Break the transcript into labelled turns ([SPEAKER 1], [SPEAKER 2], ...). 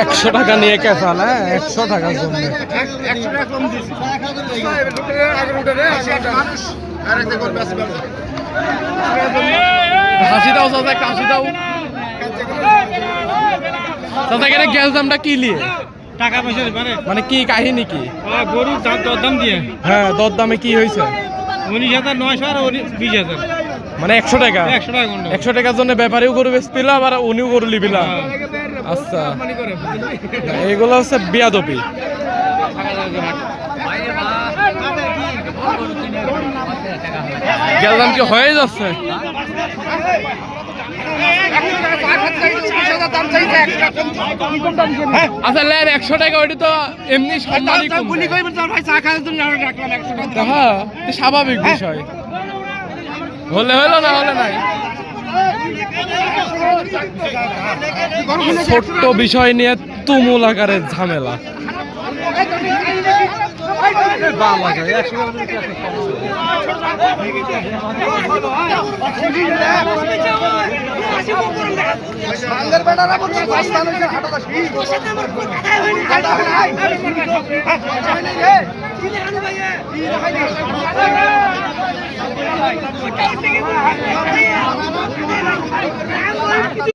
[SPEAKER 1] একশো টাকা নিয়ে কেসা না 100 টাকার জন্য হাসি দাও চাচা, কাশি দাও চাচা। কেন গ্যাস দামটা কি নিয়ে?
[SPEAKER 2] টাকা পয়সা
[SPEAKER 1] মানে কি কাহিনী কি?
[SPEAKER 2] গরুর দরদাম দিয়ে।
[SPEAKER 1] হ্যাঁ, দরদামে কি হয়েছে?
[SPEAKER 2] 19,900 আর 20,000,
[SPEAKER 1] মানে 100 টাকা। 100 টাকার জন্য ব্যাপারেও গরু বেচছিল, আবার উনিও গরু লিবিলা। আচ্ছা, এগুলো হচ্ছে বিয়াদপি। গ্যাস দাম কি হয়ে যাচ্ছে? আচ্ছা লেন 100 টাকা, ওইটা তো এমনি স্বাভাবিক বিষয়। হলে হলো, না হলে নাই। ছোট্ট বিষয় নিয়ে তুমুল আকারের ঝামেলা।